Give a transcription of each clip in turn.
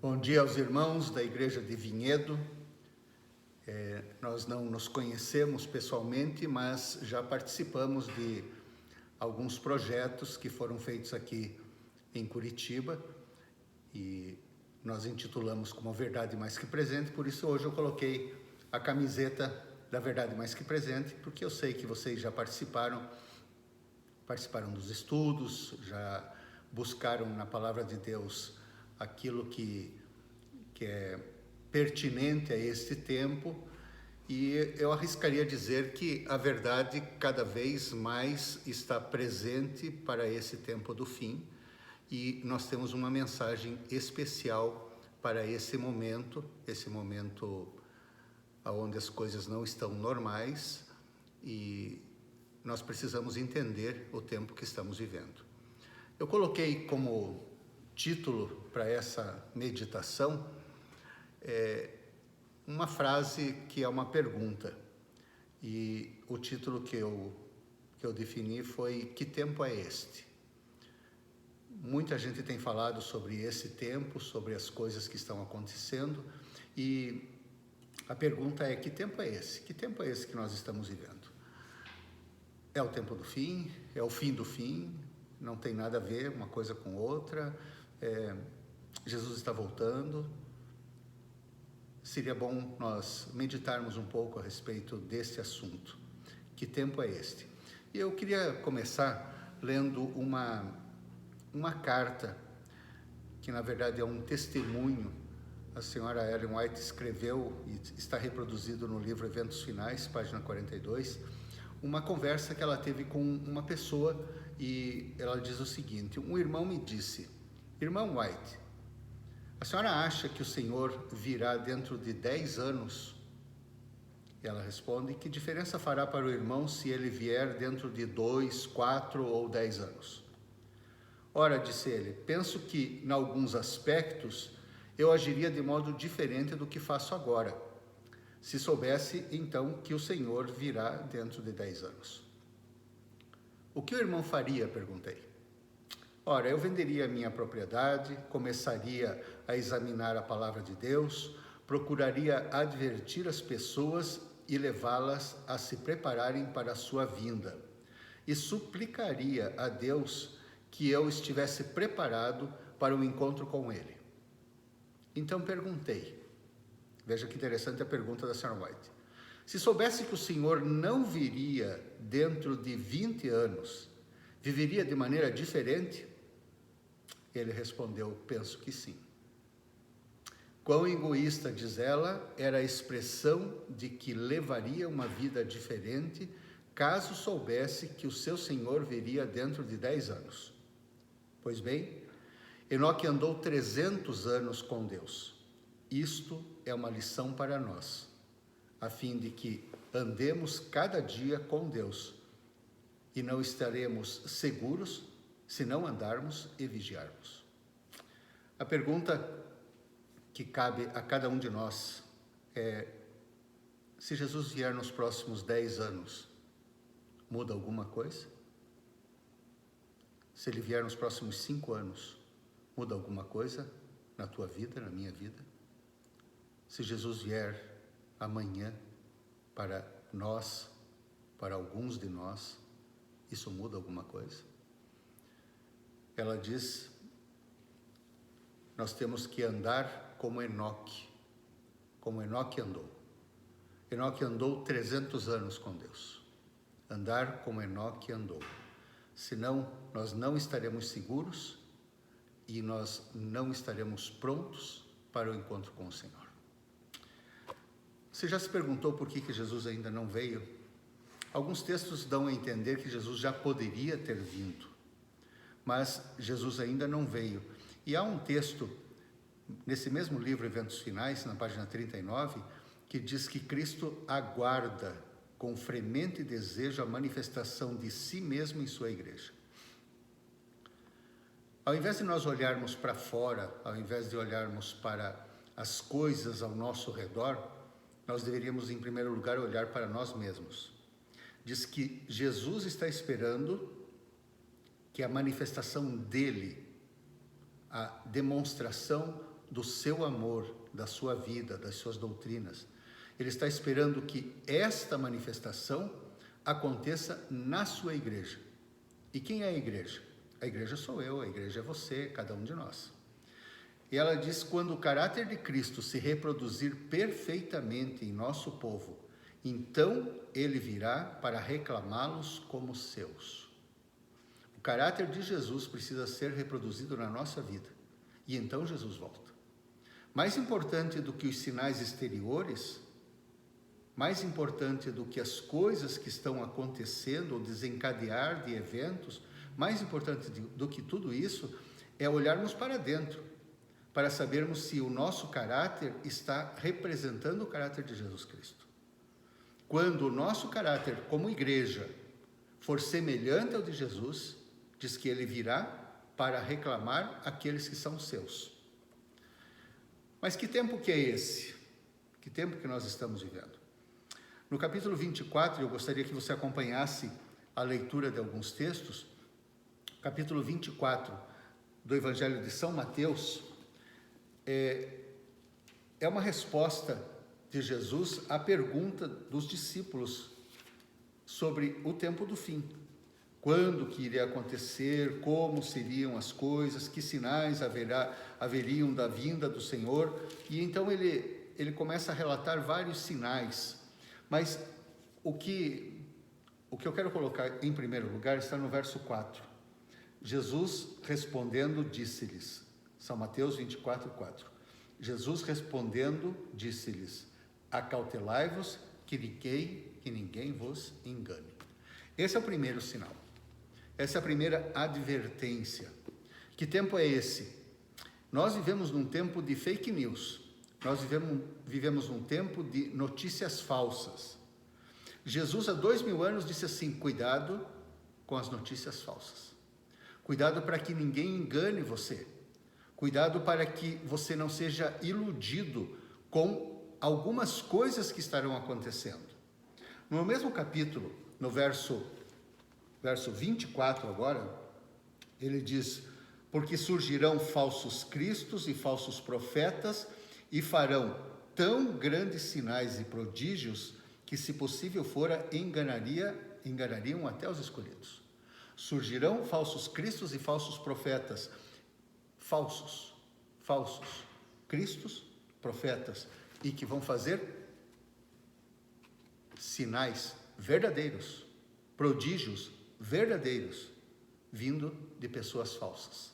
Bom dia aos irmãos da Igreja de Vinhedo. Nós não nos conhecemos pessoalmente, mas já participamos de alguns projetos que foram feitos aqui em Curitiba e nós intitulamos como Verdade Mais Que Presente, por isso hoje eu coloquei a camiseta da Verdade Mais Que Presente, porque eu sei que vocês já participaram dos estudos, já buscaram na Palavra de Deus aquilo que é pertinente a este tempo, e eu arriscaria dizer que a verdade cada vez mais está presente para esse tempo do fim, e nós temos uma mensagem especial para esse momento onde as coisas não estão normais e nós precisamos entender o tempo que estamos vivendo. Eu coloquei como título para essa meditação uma frase que é uma pergunta, e o título que eu defini foi: que tempo é este? Muita gente tem falado sobre esse tempo, sobre as coisas que estão acontecendo, e a pergunta é: que tempo é esse? Que tempo é esse que nós estamos vivendo? É o tempo do fim? É o fim do fim? Não tem nada a ver uma coisa com outra? Jesus está voltando? Seria bom nós meditarmos um pouco a respeito deste assunto. Que tempo é este? E eu queria começar lendo uma carta, que na verdade é um testemunho. A senhora Ellen White escreveu, e está reproduzido no livro Eventos Finais, página 42, uma conversa que ela teve com uma pessoa, e ela diz o seguinte: um irmão me disse: irmão White, a senhora acha que o Senhor virá dentro de 10 anos? E ela responde: que diferença fará para o irmão se ele vier dentro de 2, 4 ou 10 anos? Ora, disse ele, penso que, em alguns aspectos, eu agiria de modo diferente do que faço agora, se soubesse, então, que o Senhor virá dentro de 10 anos. O que o irmão faria? Perguntei. Ora, eu venderia a minha propriedade, começaria a examinar a palavra de Deus, procuraria advertir as pessoas e levá-las a se prepararem para a sua vinda, e suplicaria a Deus que eu estivesse preparado para o encontro com Ele. Então perguntei, veja que interessante a pergunta da Sra. White, se soubesse que o Senhor não viria dentro de 20 anos, viveria de maneira diferente? Ele respondeu, penso que sim. Quão egoísta, diz ela, era a expressão de que levaria uma vida diferente caso soubesse que o seu Senhor viria dentro de 10 anos. Pois bem, Enoque andou 300 anos com Deus. Isto é uma lição para nós, a fim de que andemos cada dia com Deus e não estaremos seguros se não andarmos e vigiarmos. A pergunta que cabe a cada um de nós é: se Jesus vier nos próximos 10 anos, muda alguma coisa? Se ele vier nos próximos 5 anos, muda alguma coisa na tua vida, na minha vida? Se Jesus vier amanhã, para nós, para alguns de nós, isso muda alguma coisa? Ela diz, nós temos que andar como Enoque andou. Enoque andou 300 anos com Deus. Andar como Enoque andou. Senão, nós não estaremos seguros e nós não estaremos prontos para o encontro com o Senhor. Você já se perguntou por que Jesus ainda não veio? Alguns textos dão a entender que Jesus já poderia ter vindo, mas Jesus ainda não veio. E há um texto, nesse mesmo livro, Eventos Finais, na página 39, que diz que Cristo aguarda com fremente desejo a manifestação de si mesmo em sua igreja. Ao invés de nós olharmos para fora, ao invés de olharmos para as coisas ao nosso redor, nós deveríamos, em primeiro lugar, olhar para nós mesmos. Diz que Jesus está esperando que a manifestação dele, a demonstração do seu amor, da sua vida, das suas doutrinas. Ele está esperando que esta manifestação aconteça na sua igreja. E quem é a igreja? A igreja sou eu, a igreja é você, cada um de nós. E ela diz: quando o caráter de Cristo se reproduzir perfeitamente em nosso povo, então ele virá para reclamá-los como seus. O caráter de Jesus precisa ser reproduzido na nossa vida. E então Jesus volta. Mais importante do que os sinais exteriores, mais importante do que as coisas que estão acontecendo, ou desencadear de eventos, mais importante do que tudo isso, é olharmos para dentro, para sabermos se o nosso caráter está representando o caráter de Jesus Cristo. Quando o nosso caráter como igreja for semelhante ao de Jesus, diz que ele virá para reclamar aqueles que são seus. Mas que tempo que é esse? Que tempo que nós estamos vivendo? No capítulo 24, eu gostaria que você acompanhasse a leitura de alguns textos. Capítulo 24 do Evangelho de São Mateus é uma resposta de Jesus à pergunta dos discípulos sobre o tempo do fim. Quando que iria acontecer, como seriam as coisas, que sinais haveriam da vinda do Senhor. E então ele começa a relatar vários sinais. Mas o que eu quero colocar em primeiro lugar está no verso 4. Jesus respondendo disse-lhes, São Mateus 24, 4. Jesus respondendo disse-lhes: acautelai-vos que ninguém vos engane. Esse é o primeiro sinal. Essa é a primeira advertência. Que tempo é esse? Nós vivemos num tempo de fake news. Nós vivemos num tempo de notícias falsas. Jesus, há 2000 anos, disse assim: cuidado com as notícias falsas. Cuidado para que ninguém engane você. Cuidado para que você não seja iludido com algumas coisas que estarão acontecendo. No mesmo capítulo, no verso 24 agora, ele diz: porque surgirão falsos cristos e falsos profetas, e farão tão grandes sinais e prodígios que, se possível fora, enganariam até os escolhidos. Surgirão falsos cristos e falsos profetas. Falsos cristos, profetas, e que vão fazer sinais verdadeiros, prodígios verdadeiros, vindo de pessoas falsas.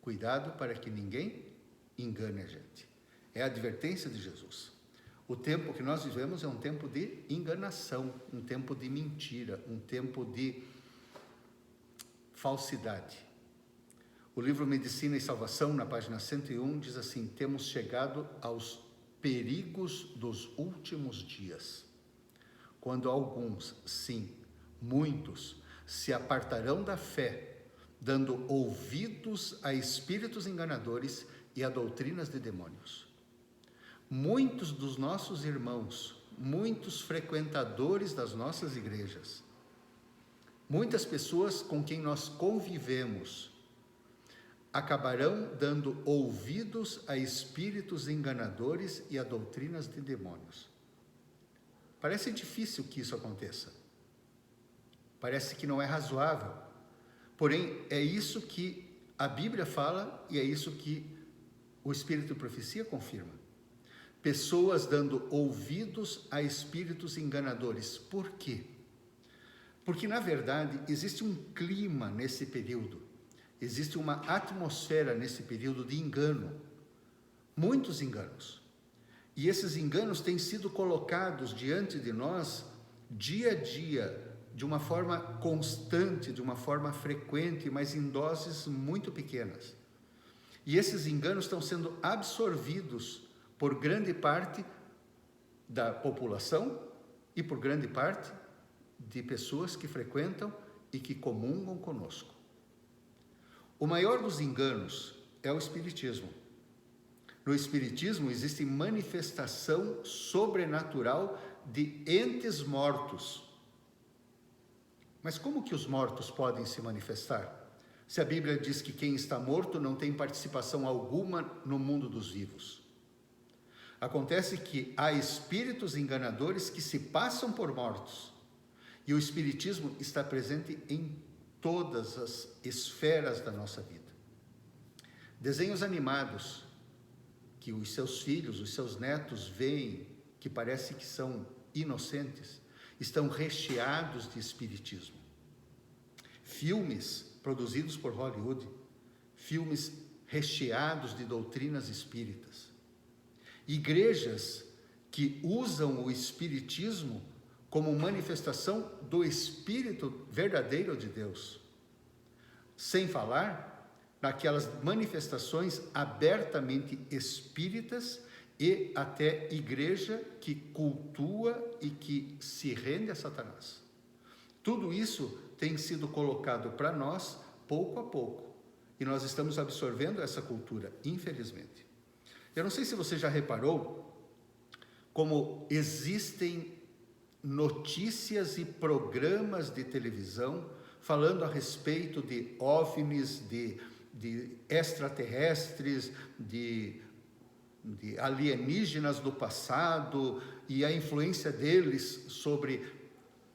Cuidado para que ninguém engane a gente. É a advertência de Jesus. O tempo que nós vivemos é um tempo de enganação, um tempo de mentira, um tempo de falsidade. O livro Medicina e Salvação, na página 101, diz assim: temos chegado aos perigos dos últimos dias, quando alguns, sim, muitos, se apartarão da fé, dando ouvidos a espíritos enganadores e a doutrinas de demônios. Muitos dos nossos irmãos, muitos frequentadores das nossas igrejas, muitas pessoas com quem nós convivemos, acabarão dando ouvidos a espíritos enganadores e a doutrinas de demônios. Parece difícil que isso aconteça. Parece que não é razoável. Porém, é isso que a Bíblia fala e é isso que o Espírito de Profecia confirma. Pessoas dando ouvidos a espíritos enganadores. Por quê? Porque, na verdade, existe um clima nesse período. Existe uma atmosfera nesse período de engano. Muitos enganos. E esses enganos têm sido colocados diante de nós, dia a dia, de uma forma constante, de uma forma frequente, mas em doses muito pequenas. E esses enganos estão sendo absorvidos por grande parte da população e por grande parte de pessoas que frequentam e que comungam conosco. O maior dos enganos é o Espiritismo. No Espiritismo existe manifestação sobrenatural de entes mortos. Mas como que os mortos podem se manifestar? Se a Bíblia diz que quem está morto não tem participação alguma no mundo dos vivos. Acontece que há espíritos enganadores que se passam por mortos. E o espiritismo está presente em todas as esferas da nossa vida. Desenhos animados que os seus filhos, os seus netos veem, que parece que são inocentes, estão recheados de espiritismo. Filmes produzidos por Hollywood, filmes recheados de doutrinas espíritas. Igrejas que usam o espiritismo como manifestação do Espírito verdadeiro de Deus. Sem falar naquelas manifestações abertamente espíritas e até igreja que cultua e que se rende a Satanás. Tudo isso tem sido colocado para nós pouco a pouco. E nós estamos absorvendo essa cultura, infelizmente. Eu não sei se você já reparou como existem notícias e programas de televisão falando a respeito de OVNIs, de extraterrestres, de alienígenas do passado e a influência deles sobre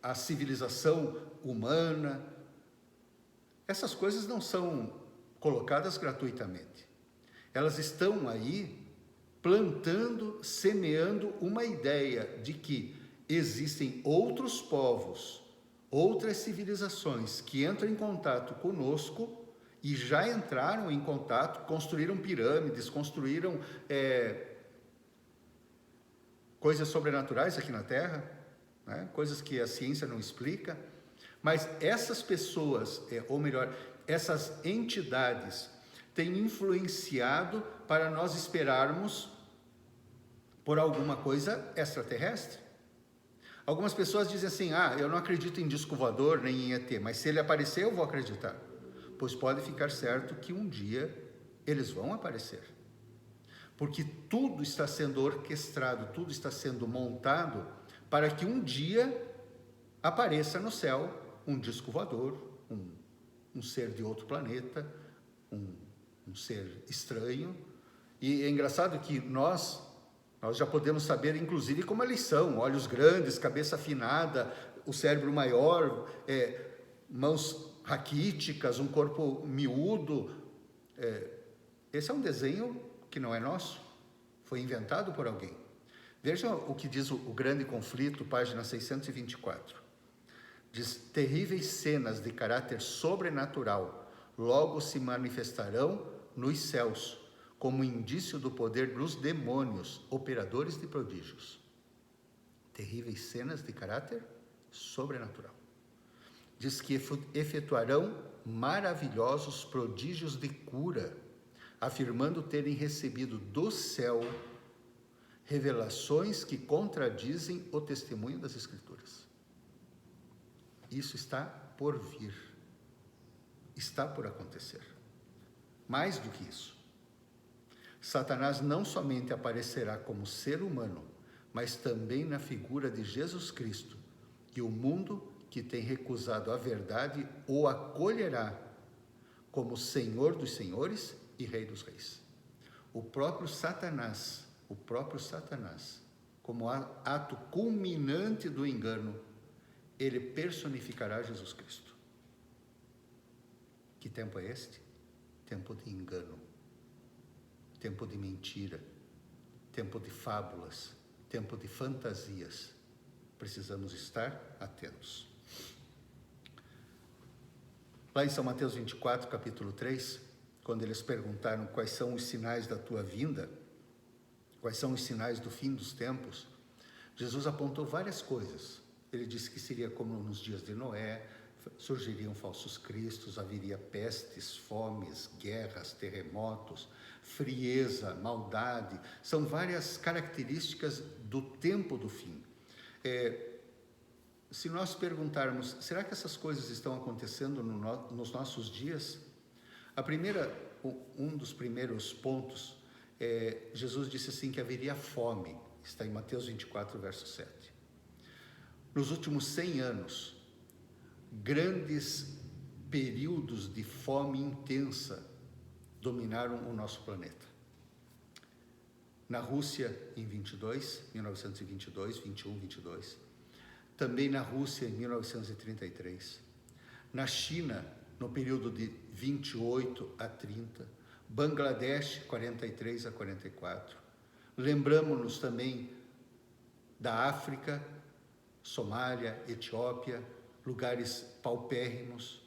a civilização humana. Essas coisas não são colocadas gratuitamente. Elas estão aí plantando, semeando uma ideia de que existem outros povos, outras civilizações que entram em contato conosco e já entraram em contato, construíram pirâmides, construíram coisas sobrenaturais aqui na Terra, né? Coisas que a ciência não explica, mas essas pessoas, ou melhor, essas entidades têm influenciado para nós esperarmos por alguma coisa extraterrestre. Algumas pessoas dizem assim, eu não acredito em disco voador nem em ET, mas se ele aparecer eu vou acreditar. Pois pode ficar certo que um dia eles vão aparecer. Porque tudo está sendo orquestrado, tudo está sendo montado para que um dia apareça no céu um disco voador, um ser de outro planeta, um ser estranho. E é engraçado que nós já podemos saber, inclusive, como eles são: olhos grandes, cabeça afinada, o cérebro maior, mãos raquíticas, um corpo miúdo. Esse é um desenho que não é nosso, foi inventado por alguém. Veja o que diz o Grande Conflito, página 624. Diz: terríveis cenas de caráter sobrenatural logo se manifestarão nos céus, como indício do poder dos demônios, operadores de prodígios. Terríveis cenas de caráter sobrenatural. Diz que efetuarão maravilhosos prodígios de cura, afirmando terem recebido do céu revelações que contradizem o testemunho das Escrituras. Isso está por vir, está por acontecer. Mais do que isso, Satanás não somente aparecerá como ser humano, mas também na figura de Jesus Cristo, e o mundo que tem recusado a verdade o acolherá como Senhor dos senhores e Rei dos reis. O próprio Satanás, como ato culminante do engano, ele personificará Jesus Cristo. Que tempo é este? Tempo de engano, tempo de mentira, tempo de fábulas, tempo de fantasias. Precisamos estar atentos. Lá em São Mateus 24, capítulo 3, quando eles perguntaram quais são os sinais da tua vinda, quais são os sinais do fim dos tempos, Jesus apontou várias coisas. Ele disse que seria como nos dias de Noé, surgiriam falsos cristos, haveria pestes, fomes, guerras, terremotos, frieza, maldade. São várias características do tempo do fim. Se nós perguntarmos, será que essas coisas estão acontecendo nos nossos dias? Um dos primeiros pontos, Jesus disse assim que haveria fome. Está em Mateus 24, verso 7. Nos últimos 100 anos, grandes períodos de fome intensa dominaram o nosso planeta. Na Rússia, em 1922, 21, 22. Também na Rússia, em 1933. Na China, no período de 28 a 30. Bangladesh, 43 a 44. Lembramos-nos também da África, Somália, Etiópia, lugares paupérrimos.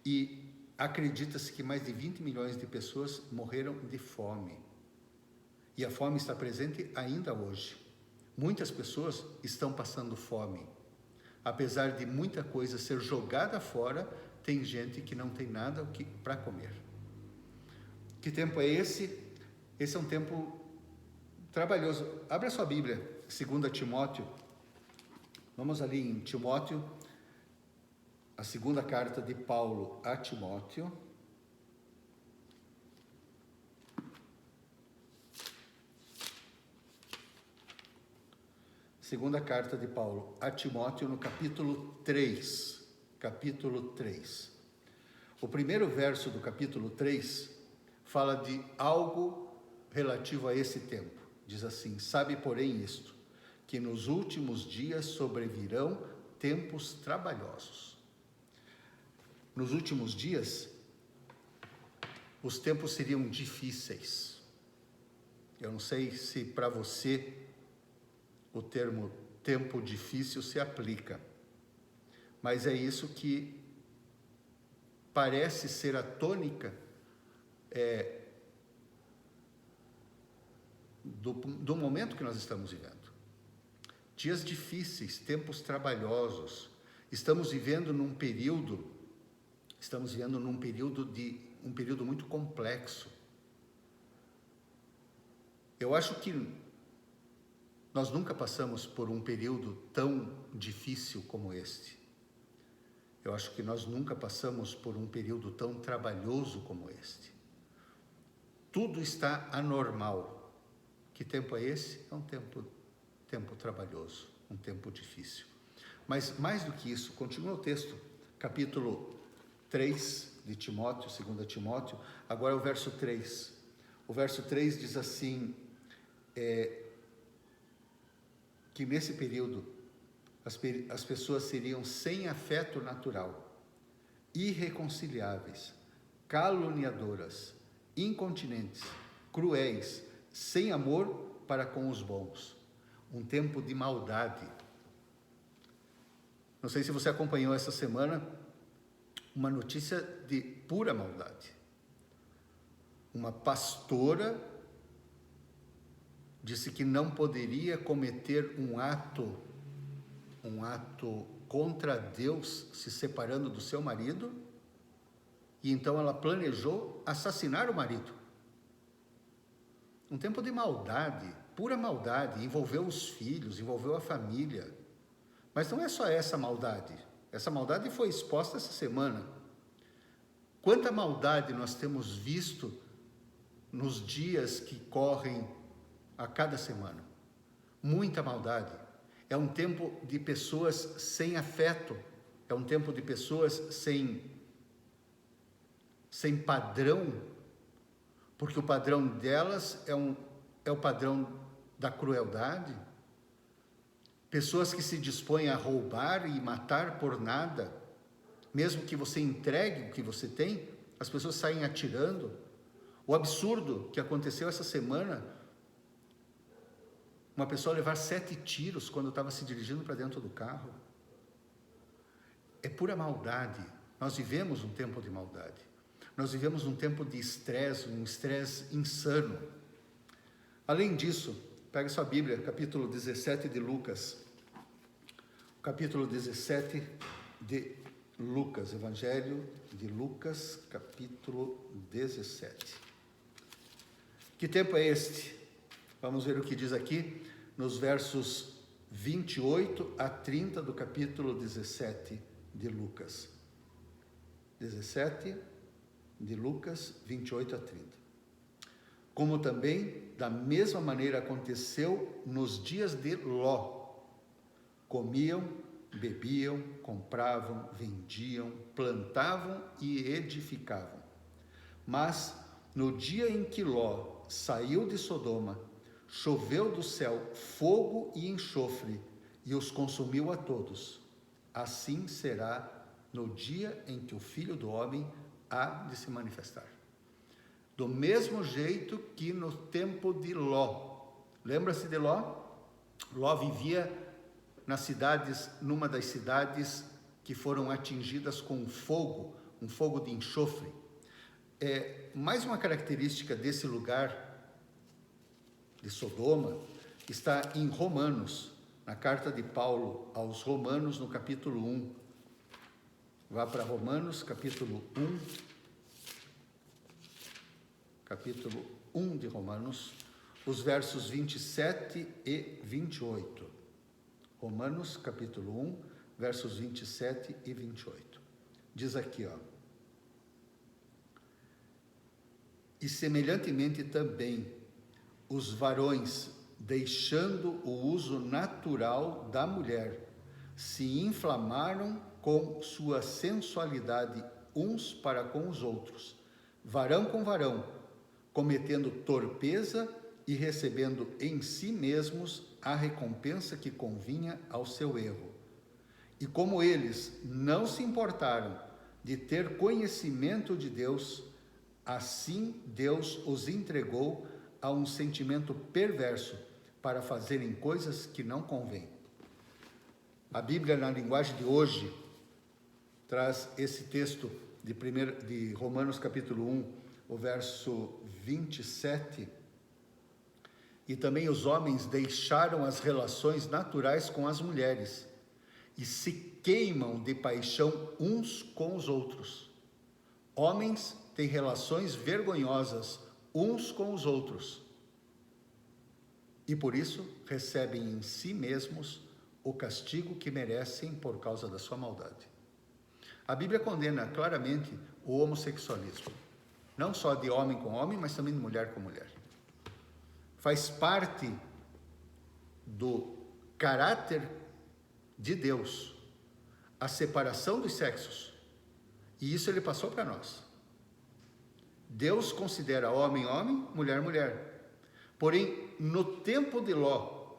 E acredita-se que mais de 20 milhões de pessoas morreram de fome. E a fome está presente ainda hoje. Muitas pessoas estão passando fome. Apesar de muita coisa ser jogada fora, tem gente que não tem nada para comer. Que tempo é esse? Esse é um tempo trabalhoso. Abra sua Bíblia, 2 Timóteo. Vamos ali em Timóteo, a segunda carta de Paulo a Timóteo. Segunda carta de Paulo a Timóteo, no capítulo 3. Capítulo 3. O primeiro verso do capítulo 3 fala de algo relativo a esse tempo. Diz assim: sabe, porém, isto, que nos últimos dias sobrevirão tempos trabalhosos. Nos últimos dias, os tempos seriam difíceis. Eu não sei se para você o termo tempo difícil se aplica, mas é isso que parece ser a tônica do momento que nós estamos vivendo. Dias difíceis, tempos trabalhosos. Estamos vivendo num período muito complexo. Eu acho que nós nunca passamos por um período tão difícil como este. Eu acho que nós nunca passamos por um período tão trabalhoso como este. Tudo está anormal. Que tempo é esse? É um tempo trabalhoso, um tempo difícil. Mas mais do que isso, continua o texto, capítulo 3 de Timóteo, 2 Timóteo, agora é o verso 3. O verso 3 diz assim, que nesse período as pessoas seriam sem afeto natural, irreconciliáveis, caluniadoras, incontinentes, cruéis, sem amor para com os bons. Um tempo de maldade. Não sei se você acompanhou essa semana uma notícia de pura maldade. Uma pastora disse que não poderia cometer um ato contra Deus, se separando do seu marido, e então ela planejou assassinar o marido. Um tempo de maldade, pura maldade, envolveu os filhos, envolveu a família. Mas não é só essa maldade foi exposta essa semana. Quanta maldade nós temos visto nos dias que correm a cada semana. Muita maldade. É um tempo de pessoas sem afeto, é um tempo de pessoas sem padrão, porque o padrão delas é o padrão da crueldade. Pessoas que se dispõem a roubar e matar por nada, mesmo que você entregue o que você tem, as pessoas saem atirando. O absurdo que aconteceu essa semana, uma pessoa levar 7 tiros quando estava se dirigindo para dentro do carro. É pura maldade. Nós vivemos um tempo de maldade. Nós vivemos um tempo de estresse, um estresse insano. Além disso, pega sua Bíblia, capítulo 17 de Lucas. Capítulo 17 de Lucas, Evangelho de Lucas, capítulo 17. Que tempo é este? Vamos ver o que diz aqui, nos versos 28 a 30 do capítulo 17 de Lucas. 17 de Lucas, 28 a 30. Como também, da mesma maneira, aconteceu nos dias de Ló. Comiam, bebiam, compravam, vendiam, plantavam e edificavam. Mas no dia em que Ló saiu de Sodoma, choveu do céu fogo e enxofre e os consumiu a todos. Assim será no dia em que o Filho do Homem há de se manifestar. Do mesmo jeito que no tempo de Ló. Lembra-se de Ló? Ló vivia nas cidades, numa das cidades que foram atingidas com um fogo de enxofre. Mais uma característica desse lugar de Sodoma está em Romanos, na carta de Paulo aos Romanos, no capítulo 1. Vá para Romanos, capítulo 1 de Romanos, os versos 27 e 28. Romanos, capítulo 1, versos 27 e 28. Diz aqui, e semelhantemente também os varões, deixando o uso natural da mulher, se inflamaram com sua sensualidade uns para com os outros, varão com varão, cometendo torpeza e recebendo em si mesmos a recompensa que convinha ao seu erro. E como eles não se importaram de ter conhecimento de Deus, assim Deus os entregou a um sentimento perverso para fazerem coisas que não convêm. A Bíblia, na linguagem de hoje, traz esse texto de Romanos capítulo 1, o verso 27, e também os homens deixaram as relações naturais com as mulheres e se queimam de paixão uns com os outros. Homens têm relações vergonhosas uns com os outros e por isso recebem em si mesmos o castigo que merecem por causa da sua maldade. A Bíblia condena claramente o homossexualismo, não só de homem com homem, mas também de mulher com mulher. Faz parte do caráter de Deus a separação dos sexos, e isso ele passou para nós. Deus considera homem, homem, mulher, mulher. Porém, no tempo de Ló,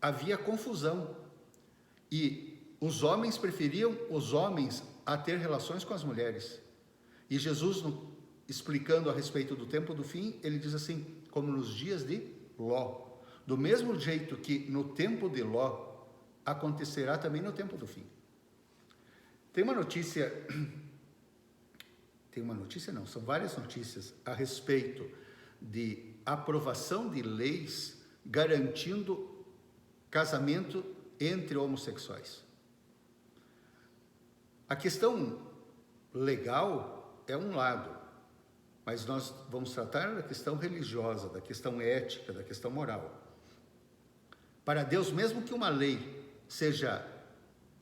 havia confusão. E os homens preferiam os homens a ter relações com as mulheres. E Jesus, explicando a respeito do tempo do fim, ele diz assim, como nos dias de Ló. Do mesmo jeito que no tempo de Ló, acontecerá também no tempo do fim. São várias notícias a respeito de aprovação de leis garantindo casamento entre homossexuais. A questão legal é um lado, mas nós vamos tratar da questão religiosa, da questão ética, da questão moral. Para Deus, mesmo que uma lei seja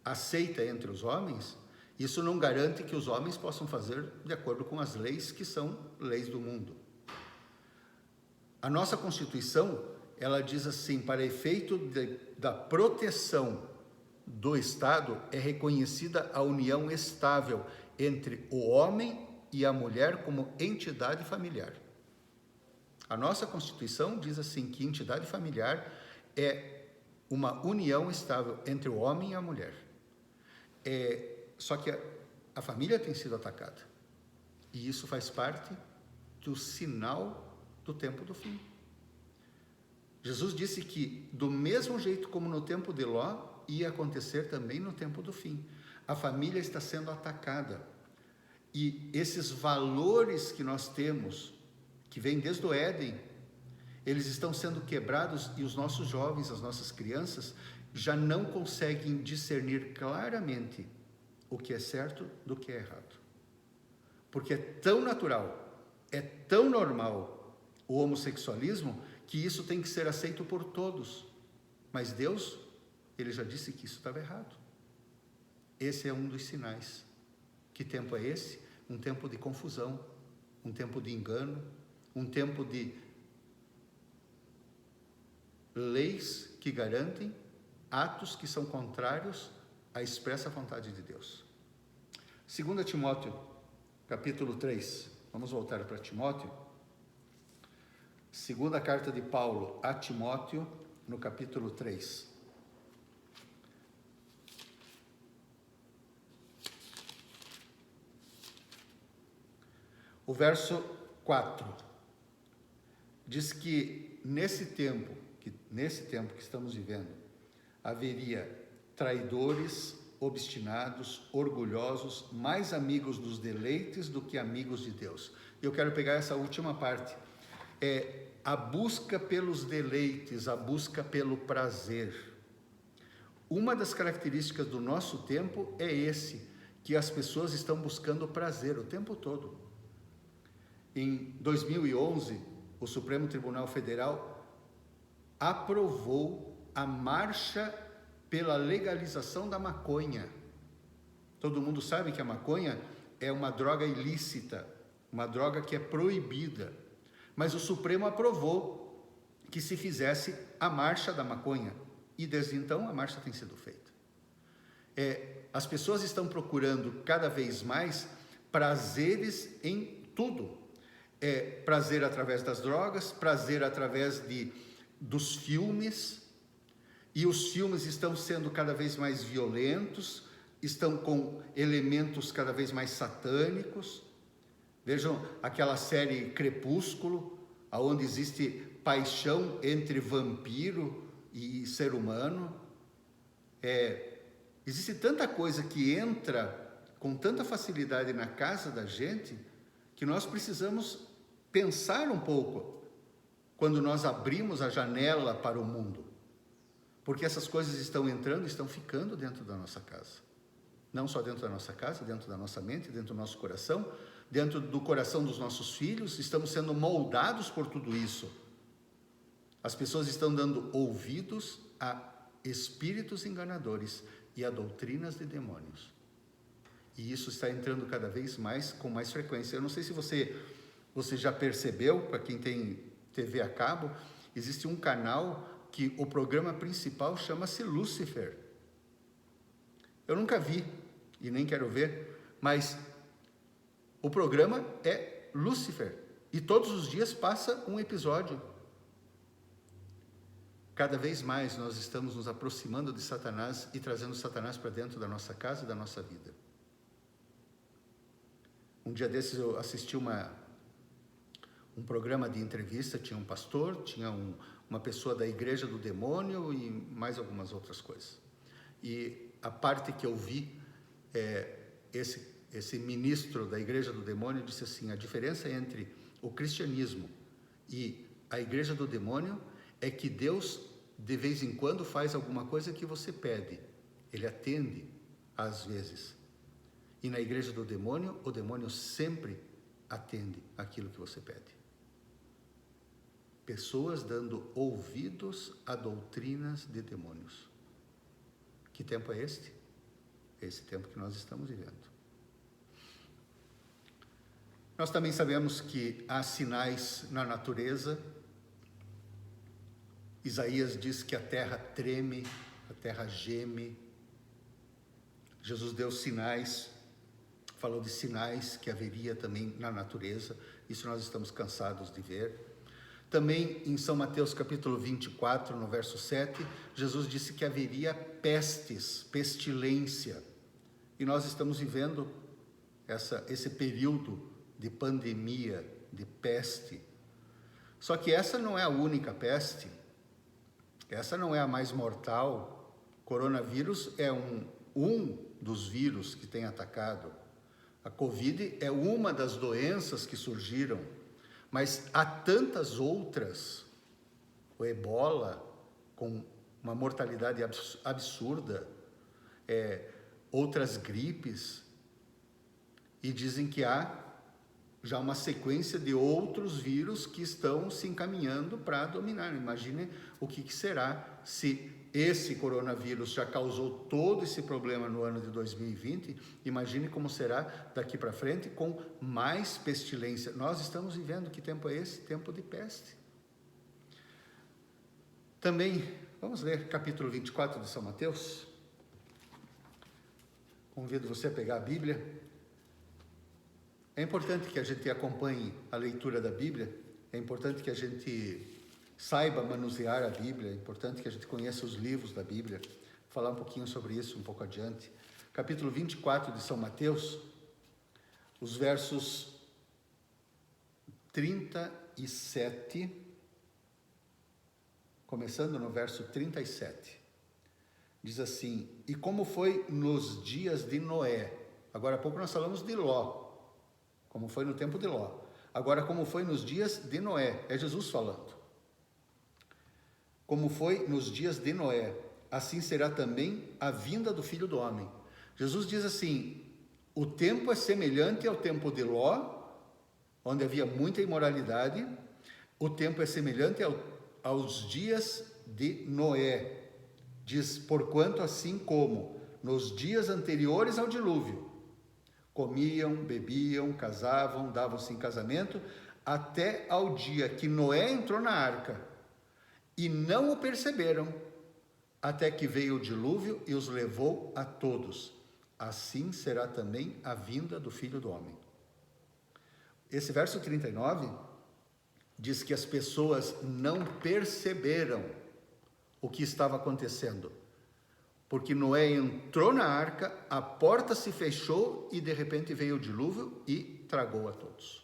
aceita entre os homens, isso não garante que os homens possam fazer de acordo com as leis que são leis do mundo. A nossa Constituição, ela diz assim, para efeito da proteção do Estado, é reconhecida a união estável entre o homem e a mulher como entidade familiar. A nossa Constituição diz assim, que entidade familiar é uma união estável entre o homem e a mulher. Só que a família tem sido atacada. E isso faz parte do sinal do tempo do fim. Jesus disse que, do mesmo jeito como no tempo de Ló, ia acontecer também no tempo do fim. A família está sendo atacada. E esses valores que nós temos, que vêm desde o Éden, eles estão sendo quebrados e os nossos jovens, as nossas crianças, já não conseguem discernir claramente o que é certo do que é errado. Porque é tão natural, é tão normal o homossexualismo, que isso tem que ser aceito por todos. Mas Deus, ele já disse que isso estava errado. Esse é um dos sinais. Que tempo é esse? Um tempo de confusão, um tempo de engano, um tempo de leis que garantem atos que são contrários a expressa vontade de Deus. 2 Timóteo, capítulo 3. Vamos voltar para Timóteo. Segunda carta de Paulo a Timóteo, no capítulo 3. O verso 4 diz que nesse tempo que estamos vivendo, haveria traidores, obstinados, orgulhosos, mais amigos dos deleites do que amigos de Deus. Eu quero pegar essa última parte. A busca pelos deleites, a busca pelo prazer. Uma das características do nosso tempo é que as pessoas estão buscando prazer o tempo todo. Em 2011, o Supremo Tribunal Federal aprovou a marcha pela legalização da maconha. Todo mundo sabe que a maconha é uma droga ilícita, uma droga que é proibida. Mas o Supremo aprovou que se fizesse a marcha da maconha. E desde então a marcha tem sido feita. As pessoas estão procurando cada vez mais prazeres em tudo. Prazer através das drogas, prazer através dos filmes. E os filmes estão sendo cada vez mais violentos, estão com elementos cada vez mais satânicos. Vejam aquela série Crepúsculo, onde existe paixão entre vampiro e ser humano. Existe tanta coisa que entra com tanta facilidade na casa da gente, que nós precisamos pensar um pouco quando nós abrimos a janela para o mundo. Porque essas coisas estão entrando, estão ficando dentro da nossa casa. Não só dentro da nossa casa, dentro da nossa mente, dentro do nosso coração, dentro do coração dos nossos filhos, estamos sendo moldados por tudo isso. As pessoas estão dando ouvidos a espíritos enganadores e a doutrinas de demônios. E isso está entrando cada vez mais, com mais frequência. Eu não sei se você já percebeu, para quem tem TV a cabo, existe um canal que o programa principal chama-se Lúcifer. Eu nunca vi e nem quero ver, mas o programa é Lúcifer e todos os dias passa um episódio. Cada vez mais nós estamos nos aproximando de Satanás e trazendo Satanás para dentro da nossa casa e da nossa vida. Um dia desses eu assisti um programa de entrevista, tinha um pastor, tinha uma pessoa da Igreja do Demônio e mais algumas outras coisas. E a parte que eu vi, esse ministro da Igreja do Demônio disse assim: a diferença entre o cristianismo e a Igreja do Demônio é que Deus, de vez em quando, faz alguma coisa que você pede. Ele atende, às vezes. E na Igreja do Demônio, o demônio sempre atende aquilo que você pede. Pessoas dando ouvidos a doutrinas de demônios. Que tempo é este? É esse tempo que nós estamos vivendo. Nós também sabemos que há sinais na natureza. Isaías diz que a terra treme, a terra geme. Jesus deu sinais, falou de sinais que haveria também na natureza. Isso nós estamos cansados de ver. Também em São Mateus capítulo 24, no verso 7, Jesus disse que haveria pestilência. E nós estamos vivendo esse período de pandemia, de peste. Só que essa não é a única peste, essa não é a mais mortal. Coronavírus é um dos vírus que tem atacado. A Covid é uma das doenças que surgiram. Mas há tantas outras, o ebola, com uma mortalidade absurda, outras gripes, e dizem que há já uma sequência de outros vírus que estão se encaminhando para dominar. Imagine o que será se esse coronavírus já causou todo esse problema no ano de 2020, imagine como será daqui para frente com mais pestilência. Nós estamos vivendo, que tempo é esse? Tempo de peste. Também, vamos ler capítulo 24 de São Mateus. convido você a pegar a Bíblia. É importante que a gente acompanhe a leitura da Bíblia, é importante que a gente saiba manusear a Bíblia, é importante que a gente conheça os livros da Bíblia. Vou falar um pouquinho sobre isso um pouco adiante. Capítulo 24 de São Mateus, os versos 37, começando no verso 37. Diz assim: e como foi nos dias de Noé. Agora há pouco nós falamos de Ló, como foi no tempo de Ló. Agora, como foi nos dias de Noé, é Jesus falando. Como foi nos dias de Noé, assim será também a vinda do Filho do Homem. Jesus diz assim: o tempo é semelhante ao tempo de Ló, onde havia muita imoralidade. O tempo é semelhante aos dias de Noé. Diz: porquanto assim como nos dias anteriores ao dilúvio, comiam, bebiam, casavam, davam-se em casamento, até ao dia que Noé entrou na arca, e não o perceberam, até que veio o dilúvio e os levou a todos. Assim será também a vinda do Filho do Homem. Esse verso 39 diz que as pessoas não perceberam o que estava acontecendo, porque Noé entrou na arca, a porta se fechou e de repente veio o dilúvio e tragou a todos.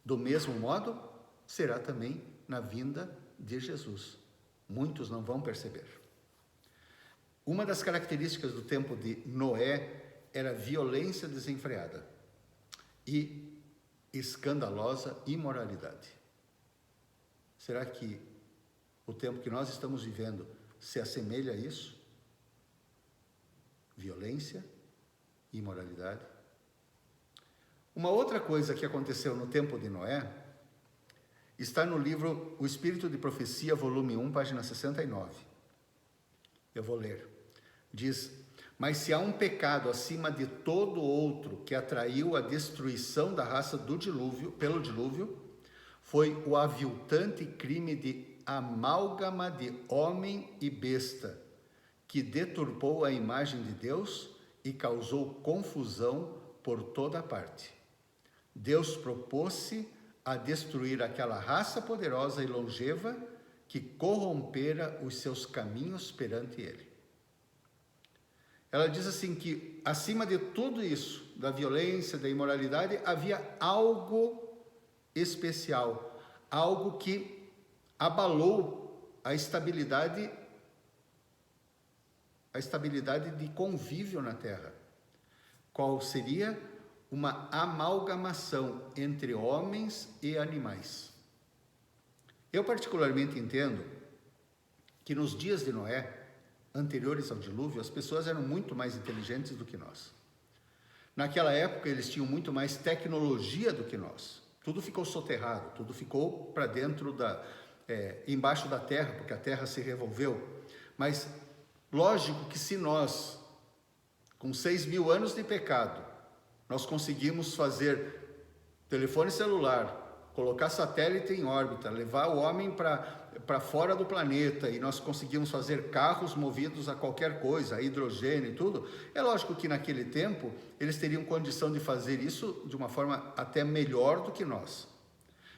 Do mesmo modo, será também na vinda de Jesus. Muitos não vão perceber. Uma das características do tempo de Noé era violência desenfreada e escandalosa imoralidade. Será que o tempo que nós estamos vivendo se assemelha a isso? Violência e imoralidade. Uma outra coisa que aconteceu no tempo de Noé está no livro O Espírito de Profecia, volume 1, página 69. Eu vou ler. Diz: mas se há um pecado acima de todo outro que atraiu a destruição da raça do dilúvio, pelo dilúvio, foi o aviltante crime de amálgama de homem e besta, que deturpou a imagem de Deus e causou confusão por toda parte. Deus propôs-se a destruir aquela raça poderosa e longeva que corrompera os seus caminhos perante ele. Ela diz assim que acima de tudo isso, da violência, da imoralidade, havia algo especial, algo que abalou a estabilidade de convívio na terra. Qual seria? Uma amalgamação entre homens e animais. Eu particularmente entendo que nos dias de Noé, anteriores ao dilúvio, as pessoas eram muito mais inteligentes do que nós. Naquela época eles tinham muito mais tecnologia do que nós. Tudo ficou soterrado, tudo ficou para dentro embaixo da terra, porque a terra se revolveu. Mas lógico que se nós, com 6.000 anos de pecado, nós conseguimos fazer telefone celular, colocar satélite em órbita, levar o homem para fora do planeta, e nós conseguimos fazer carros movidos a qualquer coisa, a hidrogênio e tudo, é lógico que naquele tempo eles teriam condição de fazer isso de uma forma até melhor do que nós.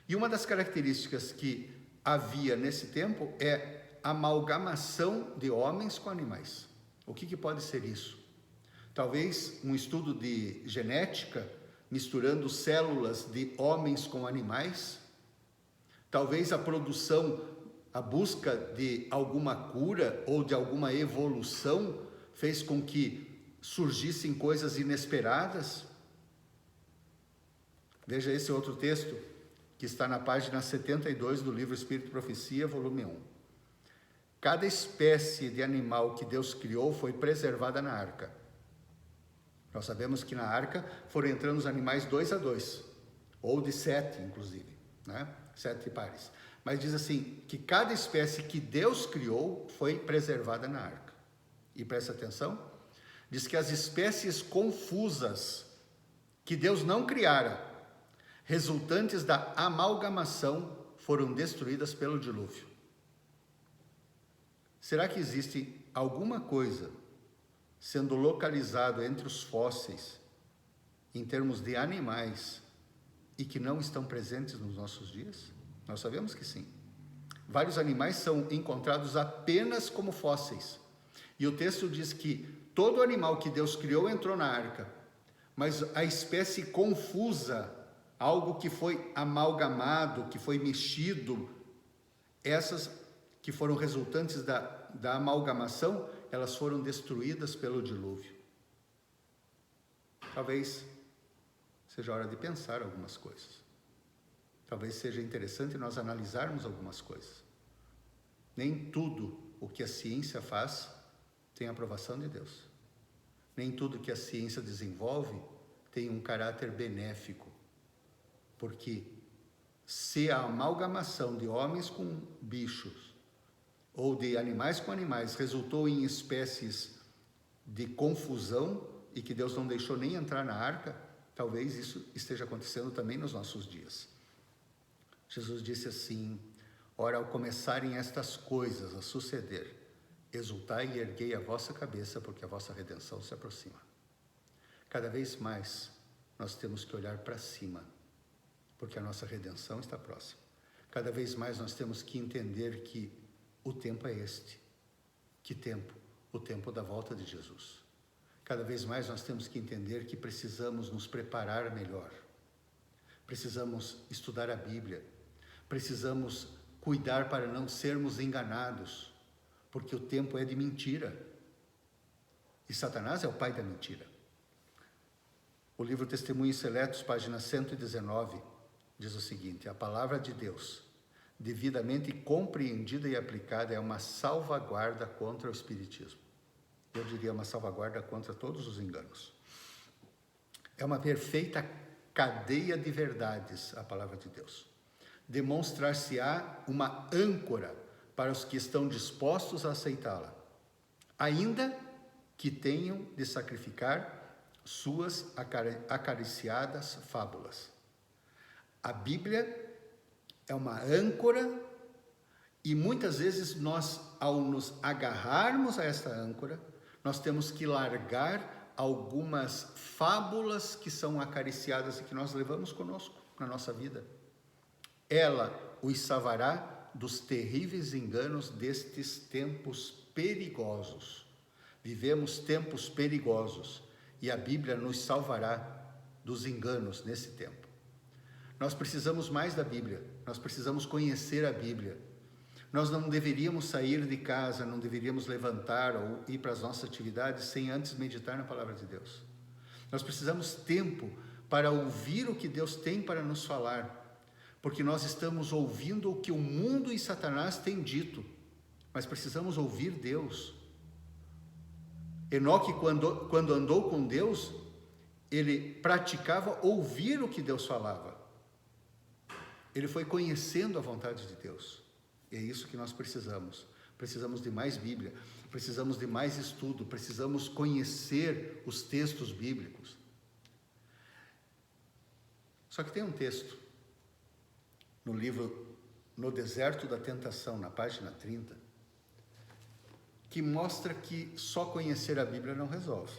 E uma das características que havia nesse tempo é a amalgamação de homens com animais. O que pode ser isso? Talvez um estudo de genética, misturando células de homens com animais. Talvez a produção, a busca de alguma cura ou de alguma evolução fez com que surgissem coisas inesperadas. Veja esse outro texto que está na página 72 do livro Espírito e Profecia, volume 1. Cada espécie de animal que Deus criou foi preservada na arca. Nós sabemos que na arca foram entrando os animais 2 a 2, ou de 7, inclusive, né? 7 pares. Mas diz assim, que cada espécie que Deus criou foi preservada na arca. E presta atenção, diz que as espécies confusas, que Deus não criara, resultantes da amalgamação, foram destruídas pelo dilúvio. Será que existe alguma coisa sendo localizado entre os fósseis, em termos de animais, e que não estão presentes nos nossos dias? Nós sabemos que sim. Vários animais são encontrados apenas como fósseis. E o texto diz que todo animal que Deus criou entrou na arca, mas a espécie confusa, algo que foi amalgamado, que foi mexido, essas que foram resultantes da amalgamação, elas foram destruídas pelo dilúvio. Talvez seja hora de pensar algumas coisas. Talvez seja interessante nós analisarmos algumas coisas. Nem tudo o que a ciência faz tem aprovação de Deus. Nem tudo que a ciência desenvolve tem um caráter benéfico. Porque se a amalgamação de homens com bichos ou de animais com animais resultou em espécies de confusão e que Deus não deixou nem entrar na arca, talvez isso esteja acontecendo também nos nossos dias. Jesus disse assim: ora, ao começarem estas coisas a suceder, exultai e erguei a vossa cabeça, porque a vossa redenção se aproxima. Cada vez mais nós temos que olhar para cima, porque a nossa redenção está próxima. Cada vez mais nós temos que entender que o tempo é este. Que tempo? O tempo da volta de Jesus. Cada vez mais nós temos que entender que precisamos nos preparar melhor. Precisamos estudar a Bíblia. Precisamos cuidar para não sermos enganados, porque o tempo é de mentira. E Satanás é o pai da mentira. O livro Testemunhos Seletos, página 119, diz o seguinte: a palavra de Deus, devidamente compreendida e aplicada, é uma salvaguarda contra o espiritismo. Eu diria uma salvaguarda contra todos os enganos. É uma perfeita cadeia de verdades, a palavra de Deus. Demonstrar-se-á uma âncora para os que estão dispostos a aceitá-la, ainda que tenham de sacrificar suas acariciadas fábulas. A Bíblia é uma âncora e muitas vezes nós, ao nos agarrarmos a esta âncora, nós temos que largar algumas fábulas que são acariciadas e que nós levamos conosco na nossa vida. Ela os salvará dos terríveis enganos destes tempos perigosos. Vivemos tempos perigosos e a Bíblia nos salvará dos enganos nesse tempo. Nós precisamos mais da Bíblia, nós precisamos conhecer a Bíblia. Nós não deveríamos sair de casa, não deveríamos levantar ou ir para as nossas atividades sem antes meditar na palavra de Deus. Nós precisamos tempo para ouvir o que Deus tem para nos falar, porque nós estamos ouvindo o que o mundo e Satanás têm dito, mas precisamos ouvir Deus. Enoque, quando andou com Deus, ele praticava ouvir o que Deus falava. Ele foi conhecendo a vontade de Deus. E é isso que nós precisamos. Precisamos de mais Bíblia, precisamos de mais estudo, precisamos conhecer os textos bíblicos. Só que tem um texto no livro No Deserto da Tentação, na página 30, que mostra que só conhecer a Bíblia não resolve.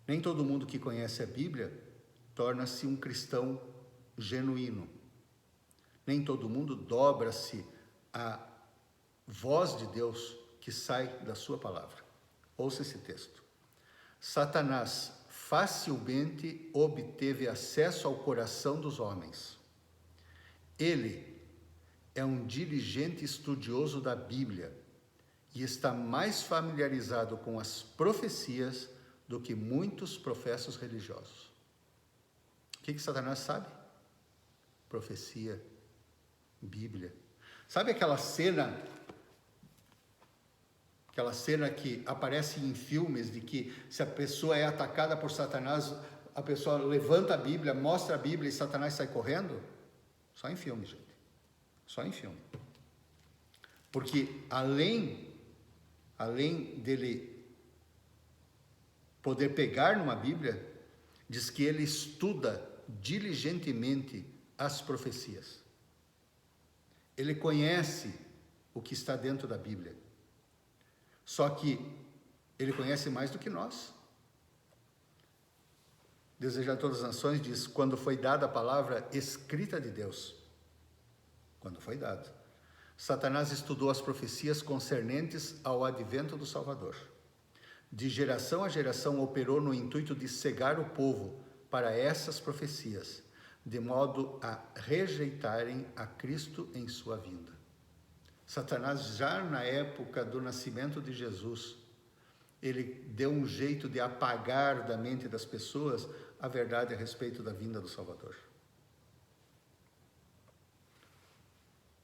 Nem todo mundo que conhece a Bíblia torna-se um cristão genuíno. Nem todo mundo dobra-se à voz de Deus que sai da sua palavra. Ouça esse texto. Satanás facilmente obteve acesso ao coração dos homens. Ele é um diligente estudioso da Bíblia e está mais familiarizado com as profecias do que muitos professos religiosos. O que Satanás sabe? Profecia, Bíblia. Sabe aquela cena que aparece em filmes de que se a pessoa é atacada por Satanás, a pessoa levanta a Bíblia, mostra a Bíblia e Satanás sai correndo? Só em filme, gente. Só em filme. Porque além dele poder pegar numa Bíblia, diz que ele estuda diligentemente as profecias. Ele conhece o que está dentro da Bíblia. Só que Ele conhece mais do que nós. Desejar todas as nações diz, quando foi dada a palavra escrita de Deus. Quando foi dado. Satanás estudou as profecias concernentes ao advento do Salvador. De geração a geração operou no intuito de cegar o povo para essas profecias, de modo a rejeitarem a Cristo em sua vinda. Satanás, já na época do nascimento de Jesus, ele deu um jeito de apagar da mente das pessoas a verdade a respeito da vinda do Salvador.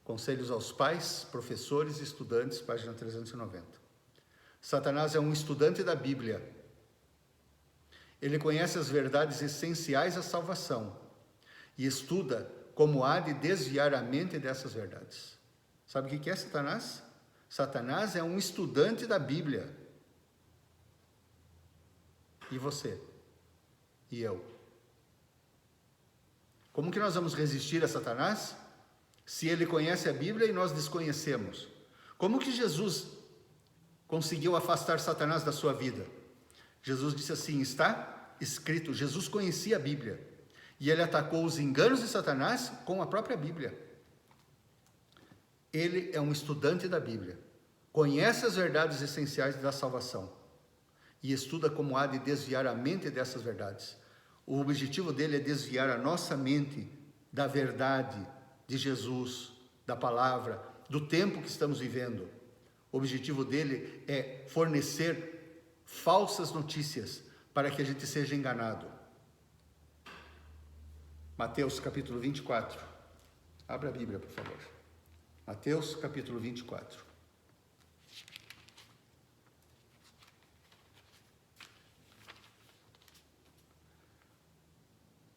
Conselhos aos pais, professores e estudantes, página 390. Satanás é um estudante da Bíblia. Ele conhece as verdades essenciais à salvação e estuda como há de desviar a mente dessas verdades. Sabe o que é Satanás? Satanás é um estudante da Bíblia. E você? E eu? Como que nós vamos resistir a Satanás? Se ele conhece a Bíblia e nós desconhecemos. Como que Jesus conseguiu afastar Satanás da sua vida? Jesus disse assim, está escrito. Jesus conhecia a Bíblia. E ele atacou os enganos de Satanás com a própria Bíblia. Ele é um estudante da Bíblia. Conhece as verdades essenciais da salvação. E estuda como há de desviar a mente dessas verdades. O objetivo dele é desviar a nossa mente da verdade de Jesus, da palavra, do tempo que estamos vivendo. O objetivo dele é fornecer falsas notícias para que a gente seja enganado. Mateus capítulo 24. Abra a Bíblia, por favor. Mateus capítulo 24.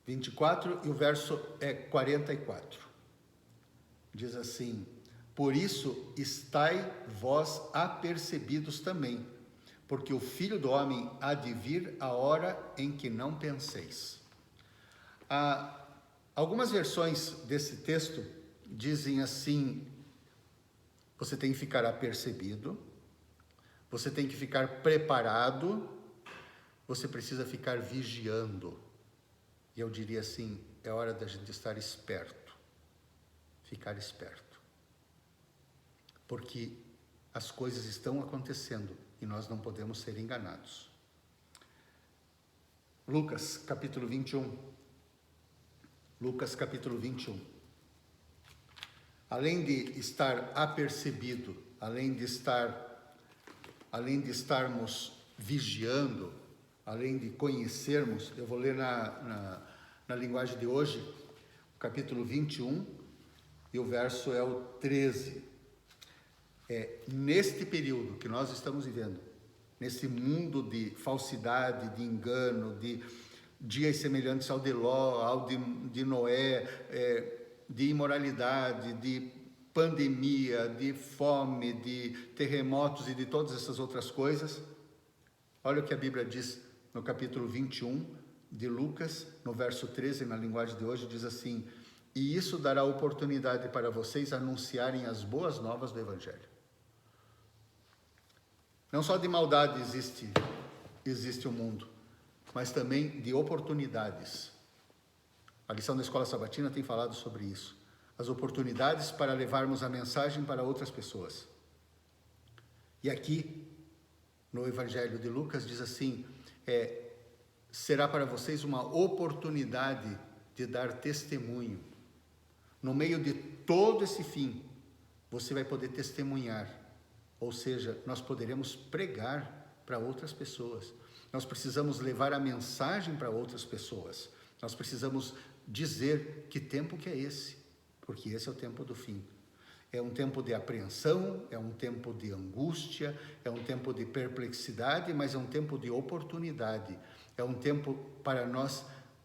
E o verso é 44. Diz assim, por isso estai vós apercebidos também, porque o Filho do Homem há de vir a hora em que não penseis. Algumas versões desse texto dizem assim, você tem que ficar apercebido, você tem que ficar preparado, você precisa ficar vigiando. E eu diria assim, é hora da gente estar esperto, ficar esperto. Porque as coisas estão acontecendo e nós não podemos ser enganados. Lucas capítulo 21. Lucas capítulo 21. Além de estar apercebido, além de estarmos vigiando, além de conhecermos, eu vou ler na linguagem de hoje, o capítulo 21, e o verso é o 13. Neste período que nós estamos vivendo, nesse mundo de falsidade, de engano, de dias semelhantes ao de Ló, ao de Noé, de imoralidade, de pandemia, de fome, de terremotos e de todas essas outras coisas, olha o que a Bíblia diz no capítulo 21 de Lucas, no verso 13, na linguagem de hoje, diz assim, e isso dará oportunidade para vocês anunciarem as boas novas do Evangelho. Não só de maldade existe o mundo, mas também de oportunidades. A lição da Escola Sabatina tem falado sobre isso. As oportunidades para levarmos a mensagem para outras pessoas. E aqui, no Evangelho de Lucas, diz assim, será para vocês uma oportunidade de dar testemunho. No meio de todo esse fim, você vai poder testemunhar. Ou seja, nós poderemos pregar para outras pessoas. Nós precisamos levar a mensagem para outras pessoas. Nós precisamos dizer que tempo que é esse, porque esse é o tempo do fim. É um tempo de apreensão, é um tempo de angústia, é um tempo de perplexidade, mas é um tempo de oportunidade. É um tempo para nós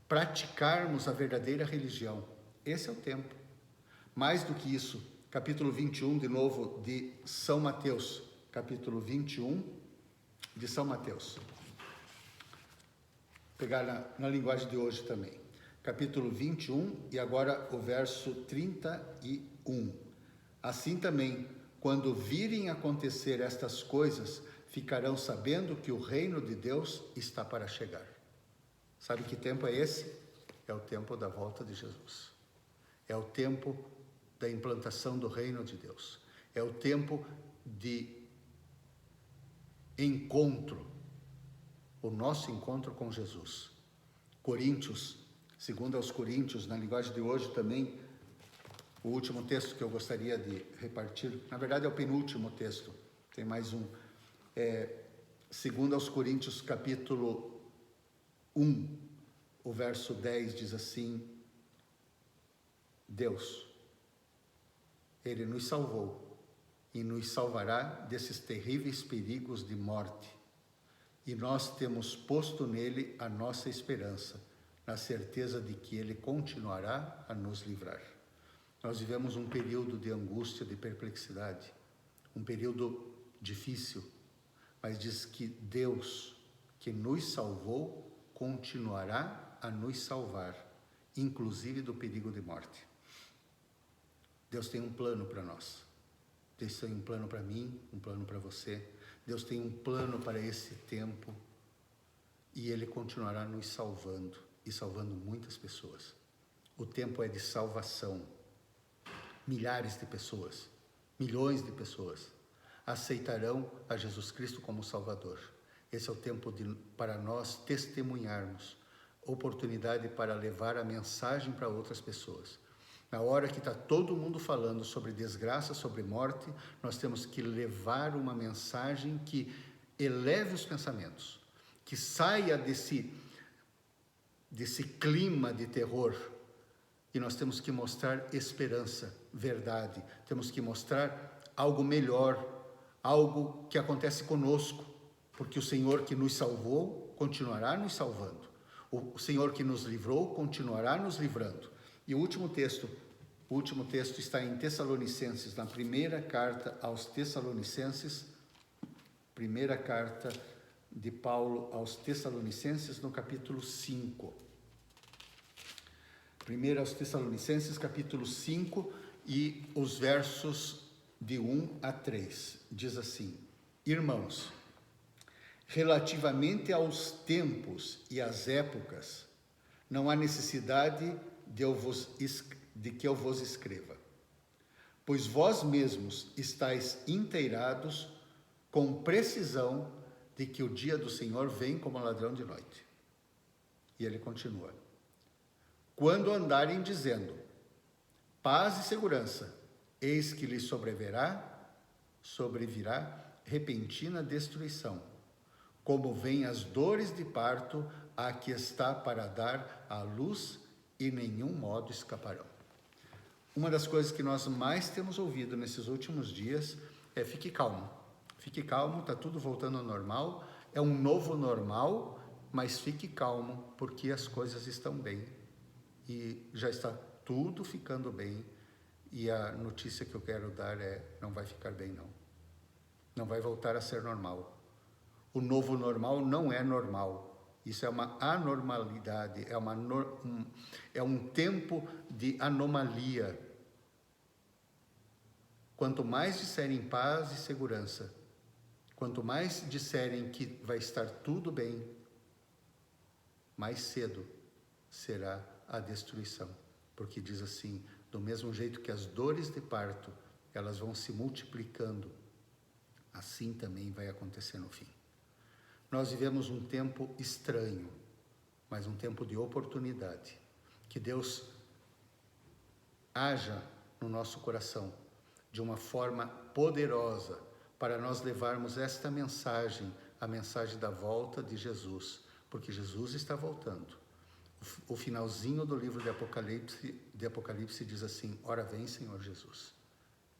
praticarmos a verdadeira religião. Esse é o tempo. Mais do que isso, capítulo 21, de novo, de São Mateus. Capítulo 21 de São Mateus. Pegar na linguagem de hoje também. Capítulo 21 e agora o verso 31. Assim também, quando virem acontecer estas coisas, ficarão sabendo que o reino de Deus está para chegar. Sabe que tempo é esse? É o tempo da volta de Jesus. É o tempo da implantação do reino de Deus. É o tempo de encontro, o nosso encontro com Jesus. Coríntios, segundo aos Coríntios, na linguagem de hoje também, o último texto que eu gostaria de repartir, na verdade é o penúltimo texto, tem mais um, segundo aos Coríntios, capítulo 1, o verso 10 diz assim: Deus, Ele nos salvou e nos salvará desses terríveis perigos de morte. E nós temos posto nele a nossa esperança, na certeza de que Ele continuará a nos livrar. Nós vivemos um período de angústia, de perplexidade, um período difícil, mas diz que Deus, que nos salvou, continuará a nos salvar, inclusive do perigo de morte. Deus tem um plano para nós. Deus tem um plano para mim, um plano para você. Deus tem um plano para esse tempo e Ele continuará nos salvando e salvando muitas pessoas. O tempo é de salvação. Milhares de pessoas, milhões de pessoas aceitarão a Jesus Cristo como Salvador. Esse é o tempo para nós testemunharmos, oportunidade para levar a mensagem para outras pessoas. Na hora que está todo mundo falando sobre desgraça, sobre morte, nós temos que levar uma mensagem que eleve os pensamentos, que saia desse clima de terror. E nós temos que mostrar esperança, verdade. Temos que mostrar algo melhor, algo que acontece conosco, porque o Senhor que nos salvou continuará nos salvando. O Senhor que nos livrou continuará nos livrando. E o último texto está em Tessalonicenses, na primeira carta aos Tessalonicenses, primeira carta de Paulo aos Tessalonicenses, no capítulo 5. 1 aos Tessalonicenses, capítulo 5, e os versos de 1 a 3. Diz assim: Irmãos, relativamente aos tempos e às épocas, não há necessidade de que eu vos escreva, pois vós mesmos estáis inteirados com precisão de que o dia do Senhor vem como ladrão de noite. E ele continua: Quando andarem dizendo paz e segurança, eis que lhes sobrevirá repentina destruição, como vêm as dores de parto a que está para dar à luz, e nenhum modo escaparão. Uma das coisas que nós mais temos ouvido nesses últimos dias é: fique calmo, está tudo voltando ao normal, é um novo normal, mas fique calmo, porque as coisas estão bem. E já está tudo ficando bem, e a notícia que eu quero dar é: não vai ficar bem não. Não vai voltar a ser normal. O novo normal não é normal. Isso é uma anormalidade, é um tempo de anomalia. Quanto mais disserem paz e segurança, quanto mais disserem que vai estar tudo bem, mais cedo será a destruição, porque diz assim: do mesmo jeito que as dores de parto, elas vão se multiplicando, assim também vai acontecer no fim. Nós vivemos um tempo estranho, mas um tempo de oportunidade. Que Deus haja no nosso coração de uma forma poderosa para nós levarmos esta mensagem, a mensagem da volta de Jesus, porque Jesus está voltando. O finalzinho do livro de Apocalipse diz assim: ora vem, Senhor Jesus.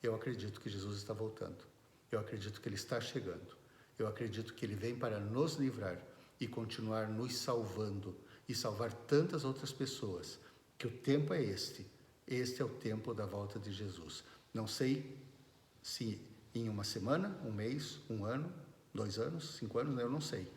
Eu acredito que Jesus está voltando. Eu acredito que Ele está chegando. Eu acredito que Ele vem para nos livrar e continuar nos salvando e salvar tantas outras pessoas, que o tempo é este. Este é o tempo da volta de Jesus. Não sei se em uma semana, um mês, um ano, 2 anos, 5 anos, eu não sei.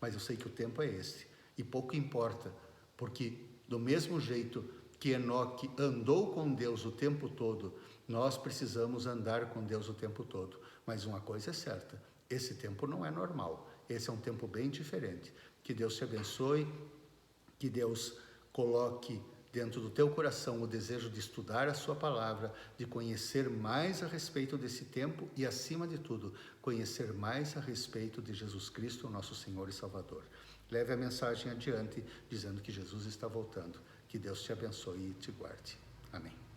Mas eu sei que o tempo é este. E pouco importa, porque do mesmo jeito que Enoque andou com Deus o tempo todo, nós precisamos andar com Deus o tempo todo. Mas uma coisa é certa: Esse tempo não é normal. Esse é um tempo bem diferente. Que Deus te abençoe, que Deus coloque dentro do teu coração o desejo de estudar a sua palavra, de conhecer mais a respeito desse tempo e, acima de tudo, conhecer mais a respeito de Jesus Cristo, o nosso Senhor e Salvador. Leve a mensagem adiante, dizendo que Jesus está voltando. Que Deus te abençoe e te guarde. Amém.